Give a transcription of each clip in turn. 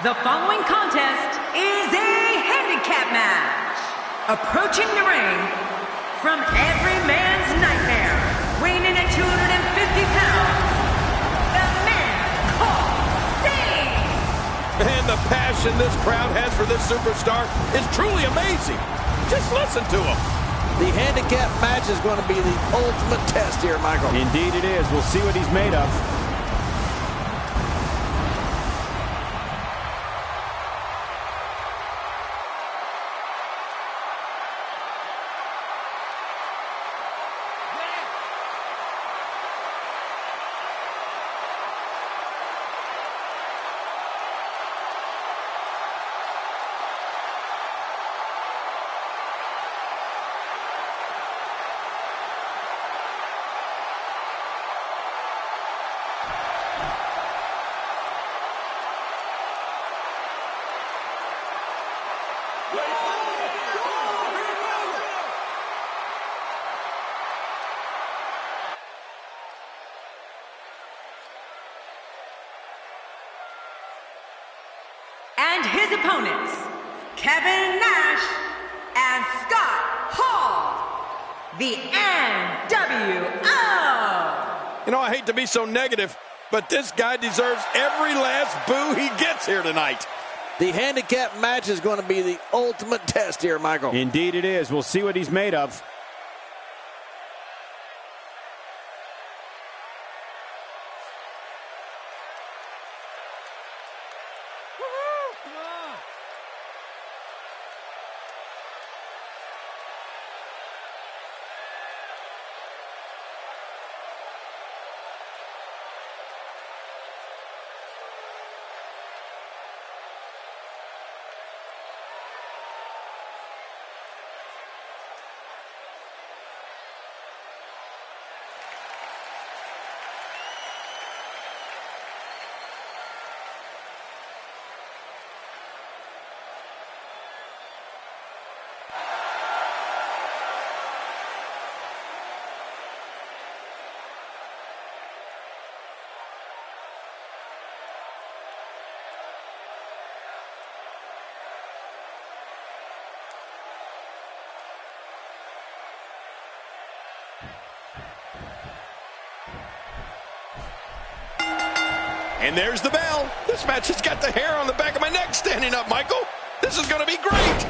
The following contest is a handicap match. Approaching the ring from every man's nightmare, weighing in at 250 pounds, the man called Sting. And the passion this crowd has for this superstar is truly amazing. Just listen to him. The handicap match is going to be the ultimate test here, Michael. Indeed it is. We'll see what he's made of. And his opponents, Kevin Nash and Scott Hall, the NWO. You know, I hate to be so negative, but this guy deserves every last boo he gets here tonight. The handicap match is going to be the ultimate test here, Michael. Indeed it is. We'll see what he's made of. And there's the bell. This match has got the hair on the back of my neck standing up, Michael. This is going to be great.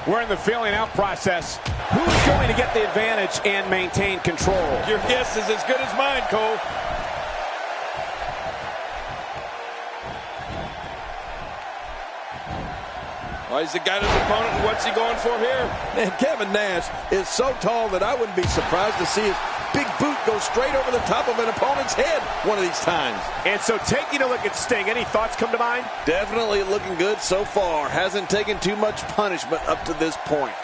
We're in the feeling out process. Who's going to get the advantage and maintain control? Your guess is as good as mine, Cole. Well, he's the guy to his opponent, and what's he going for here? Man, Kevin Nash is so tall that I wouldn't be surprised to see his big boot go straight over the top of an opponent's head one of these times. And so taking a look at Sting, any thoughts come to mind? Definitely looking good so far. Hasn't taken too much punishment up to this point.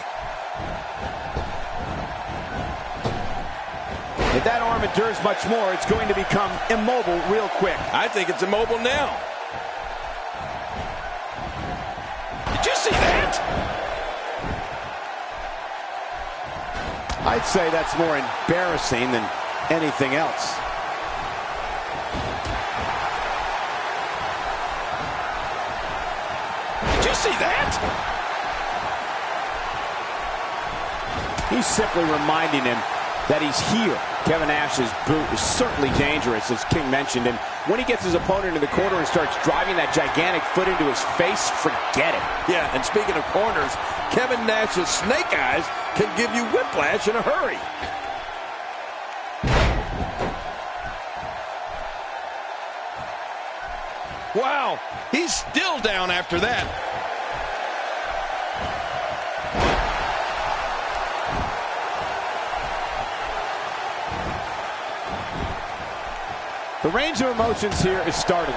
If that arm endures much more, it's going to become immobile real quick. I think it's immobile now. Did you see that? I'd say that's more embarrassing than anything else. Did you see that? He's simply reminding him that he's here. Kevin Nash's boot is certainly dangerous, as King mentioned, and when he gets his opponent in the corner and starts driving that gigantic foot into his face, forget it. Yeah, and speaking of corners, Kevin Nash's snake eyes can give you whiplash in a hurry. Wow, he's still down after that. The range of emotions here is startling.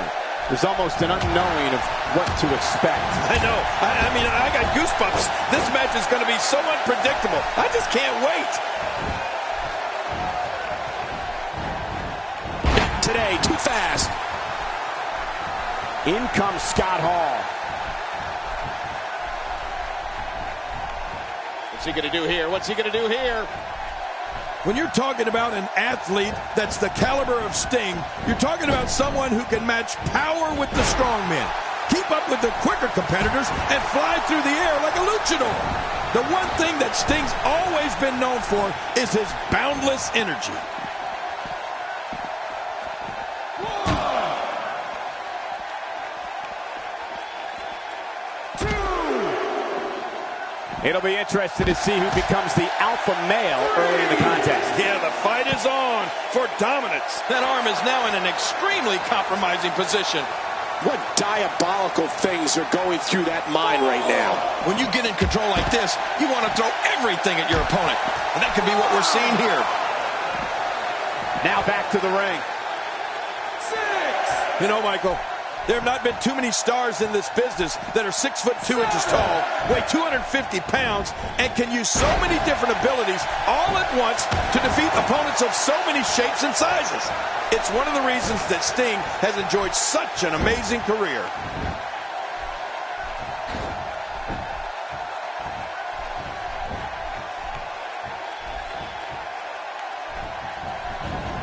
There's almost an unknowing of what to expect. I know. I mean, I got goosebumps. This match is going to be so unpredictable. I just can't wait. Not today. Too fast. In comes Scott Hall. What's he going to do here? What's he going to do here? When you're talking about an athlete that's the caliber of Sting, you're talking about someone who can match power with the strongmen, keep up with the quicker competitors, and fly through the air like a luchador. The one thing that Sting's always been known for is his boundless energy. It'll be interesting to see who becomes the alpha male early in the contest. Yeah, the fight is on for dominance. That arm is now in an extremely compromising position. What diabolical things are going through that mind right now? When you get in control like this, you want to throw everything at your opponent. And that could be what we're seeing here. Now back to the ring. 6. You know, Michael, there have not been too many stars in this business that are 6 foot 2 inches tall, weigh 250 pounds, and can use so many different abilities all at once to defeat opponents of so many shapes and sizes. It's one of the reasons that Sting has enjoyed such an amazing career.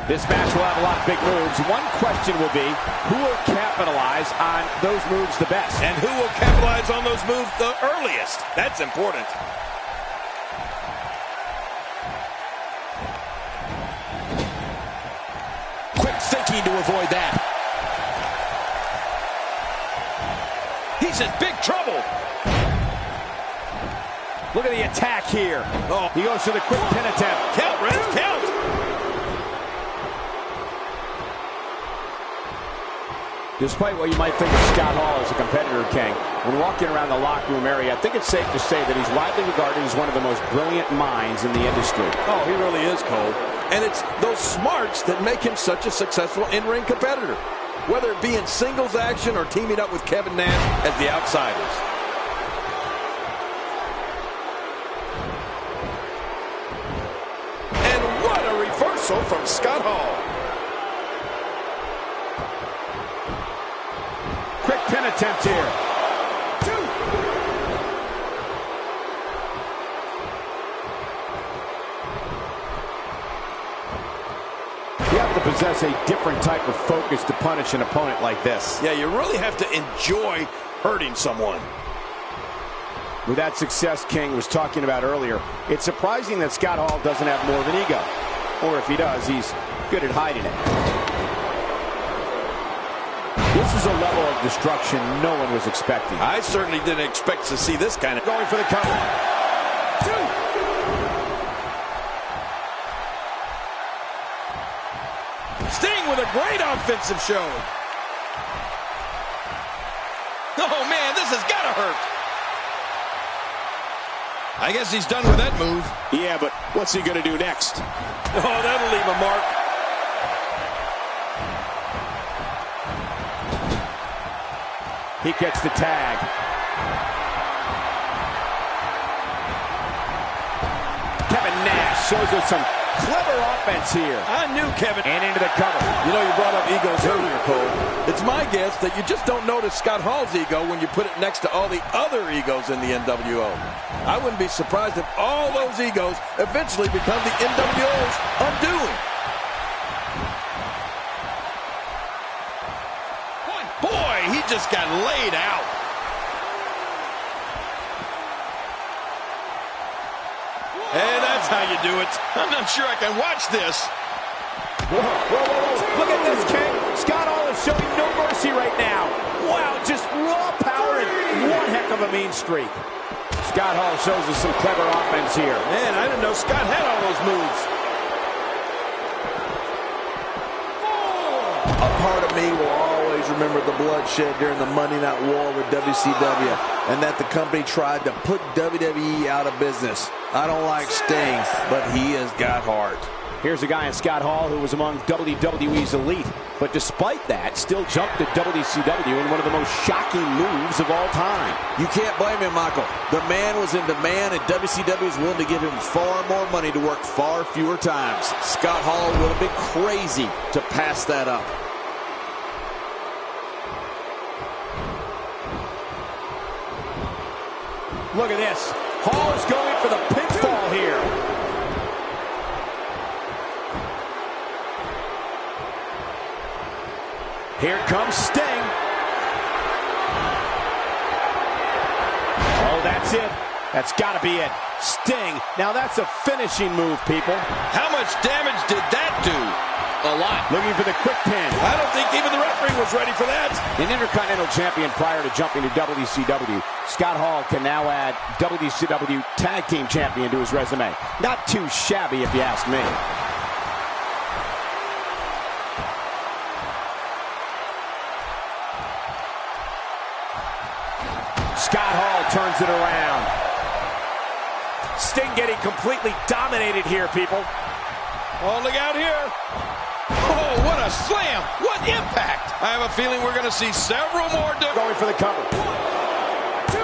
This match will have a lot of big moves. One question will be, who will capitalize on those moves the best? And who will capitalize on those moves the earliest? That's important. Quick thinking to avoid that. He's in big trouble. Look at the attack here. Oh, He goes for the quick pin attempt. count, Red, count. Despite what you might think of Scott Hall as a competitor, King, when walking around the locker room area, I think it's safe to say that he's widely regarded as one of the most brilliant minds in the industry. Oh, he really is, Cole. And it's those smarts that make him such a successful in-ring competitor, whether it be in singles action or teaming up with Kevin Nash as the Outsiders. And what a reversal from Scott Hall. Quick pin attempt here. 2. You have to possess a different type of focus to punish an opponent like this. Yeah, you really have to enjoy hurting someone. With that success King was talking about earlier, it's surprising that Scott Hall doesn't have more of an ego. Or if he does, he's good at hiding it. This is a level of destruction no one was expecting. I certainly didn't expect to see this kind of... Going for the cover. 2. Sting with a great offensive show. Oh, man, this has got to hurt. I guess he's done with that move. Yeah, but what's he going to do next? Oh, that'll leave a mark. He gets the tag. Kevin Nash shows us some clever offense here. I knew Kevin. And into the cover. You know, you brought up egos earlier, Cole. It's my guess that you just don't notice Scott Hall's ego when you put it next to all the other egos in the NWO. I wouldn't be surprised if all those egos eventually become the NWO's undoing. Boy, he just got laid out. And that's how you do it. I'm not sure I can watch this. Whoa, whoa, whoa. Look at this, King. Scott Hall is showing no mercy right now. Wow, just raw power and one heck of a mean streak. Scott Hall shows us some clever offense here. Man, I didn't know Scott had all those moves. A part of me will always remember the bloodshed during the Monday Night War with WCW, and that the company tried to put WWE out of business. I don't like Sting, but he has got heart. Here's a guy in Scott Hall who was among WWE's elite, but despite that, still jumped to WCW in one of the most shocking moves of all time. You can't blame him, Michael. The man was in demand, and WCW is willing to give him far more money to work far fewer times. Scott Hall would have been crazy to pass that up. Look at this. Hall is going for the pin fall here. Here comes Sting. Oh, that's it. That's got to be it. Sting. Now that's a finishing move, people. How much damage did that do? A lot. Looking for the quick pin. I don't think even the referee was ready for that. An Intercontinental Champion prior to jumping to WCW, Scott Hall can now add WCW Tag Team Champion to his resume. Not too shabby if you ask me. Scott Hall turns it around. Sting getting completely dominated here, people. Oh, look out here. Oh, what a slam. What impact. I have a feeling we're going to see several more. Going for the cover. 1, 2.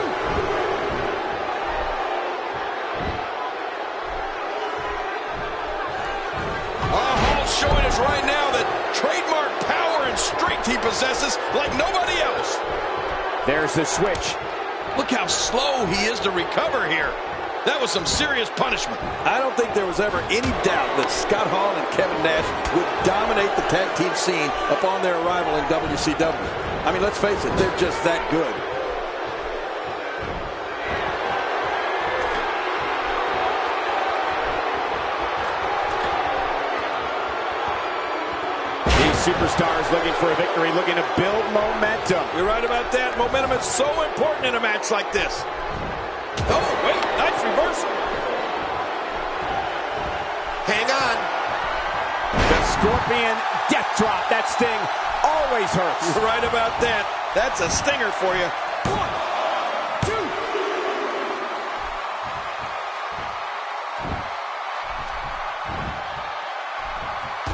Hall's showing us right now that trademark power and strength he possesses like nobody else. There's the switch. Look how slow he is to recover here. That was some serious punishment. I don't think there was ever any doubt that Scott Hall and Kevin Nash would dominate the tag team scene upon their arrival in WCW. I mean, let's face it, they're just that good. Superstars looking for a victory, looking to build momentum. You're right about that. Momentum is so important in a match like this. Oh, wait, nice reversal. Hang on. The Scorpion death drop. That Sting always hurts. You're right about that. That's a stinger for you. 1,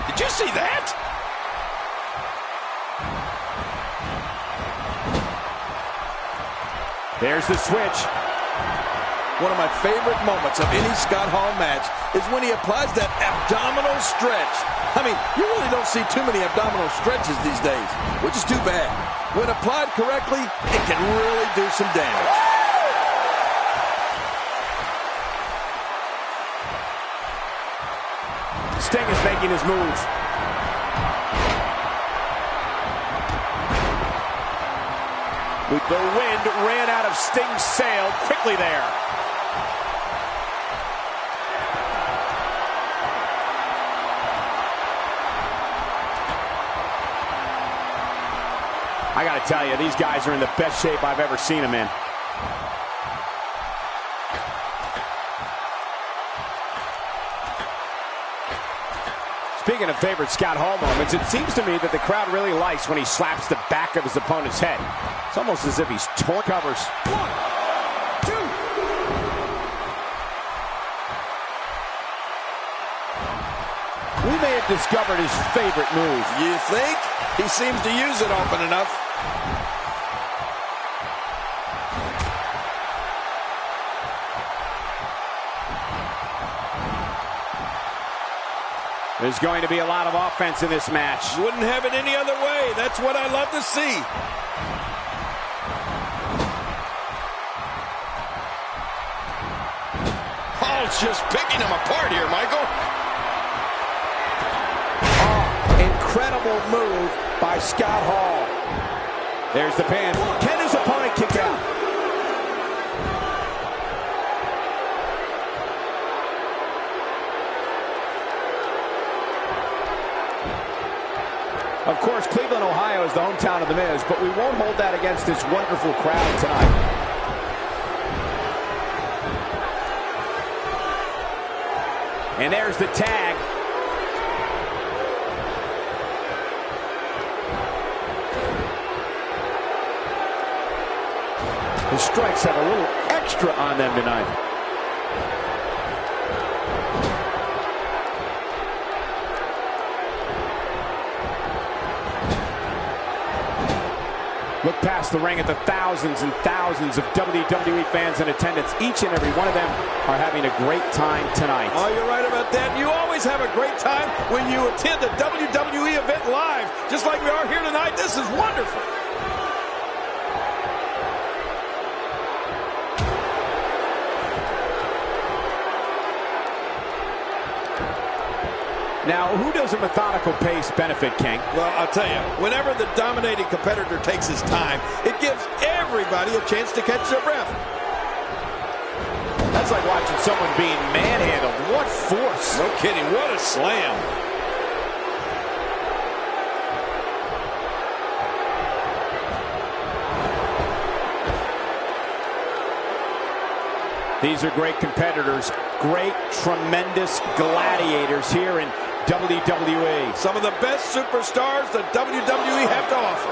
2. Did you see that? There's the switch. One of my favorite moments of any Scott Hall match is when he applies that abdominal stretch. I mean, you really don't see too many abdominal stretches these days, which is too bad. When applied correctly, it can really do some damage. Sting is making his move. The wind ran out of Sting's sail quickly there. I got to tell you, these guys are in the best shape I've ever seen them in. Speaking of favorite Scott Hall moments, it seems to me that the crowd really likes when he slaps the back of his opponent's head. It's almost as if he's torn covers. 1, 2. We may have discovered his favorite move. You think? He seems to use it often enough. There's going to be a lot of offense in this match. Wouldn't have it any other way. That's what I love to see. Hall's just picking him apart here, Michael. Oh, incredible move by Scott Hall. There's the pin. Can his opponent kick out? Of course, Cleveland, Ohio is the hometown of The Miz, but we won't hold that against this wonderful crowd tonight. And there's the tag. The strikes have a little extra on them tonight. Look past the ring at the thousands and thousands of WWE fans in attendance. Each and every one of them are having a great time tonight. Oh, you're right about that. You always have a great time when you attend a WWE event live, just like we are here tonight. This is wonderful. Now, who does a methodical pace benefit, King? Well, I'll tell you, whenever the dominating competitor takes his time, it gives everybody a chance to catch their breath. That's like watching someone being manhandled. What force. No kidding. What a slam. These are great competitors, great, tremendous gladiators here in WWE. Some of the best superstars that WWE have to offer.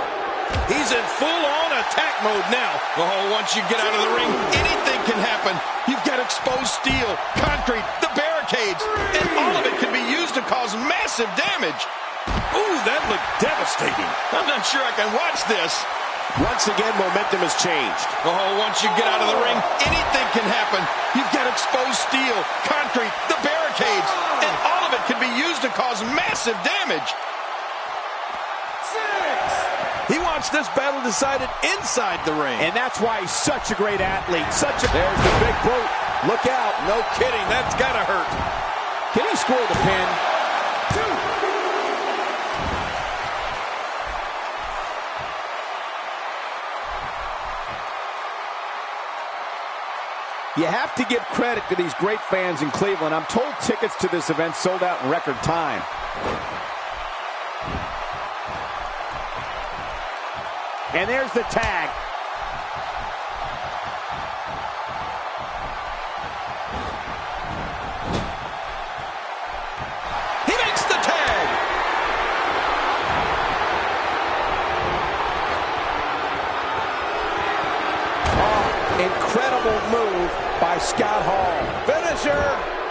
He's in full-on attack mode now. Oh, once you get out of the ring, anything can happen. You've got exposed steel, concrete, the barricades, and all of it can be used to cause massive damage. Ooh, that looked devastating. I'm not sure I can watch this. Once again, momentum has changed. Oh, once you get out of the ring, anything can happen. You've got exposed steel, concrete, the barricades, and all of it can be used to cause massive damage. He wants this battle decided inside the ring. And that's why he's such a great athlete. There's the big boot. Look out. No kidding, that's gotta hurt. Can he score the pin? You have to give credit to these great fans in Cleveland. I'm told tickets to this event sold out in record time. And there's the tag. He makes the tag. Oh, incredible move by Scott Hall. Finisher.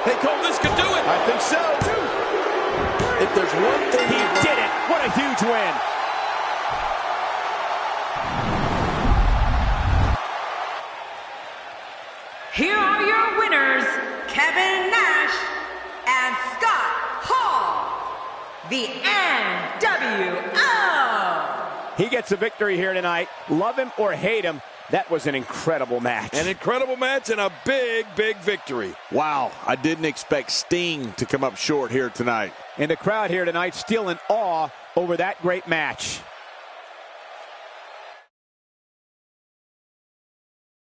Hey, Cole, this could do it. I think so. If there's one thing He did it. What a huge win. Here are your winners, Kevin Nash and Scott Hall, the NWO. He gets a victory here tonight. Love him or hate him, that was an incredible match. An incredible match and a big, big victory. Wow, I didn't expect Sting to come up short here tonight. And the crowd here tonight still in awe over that great match.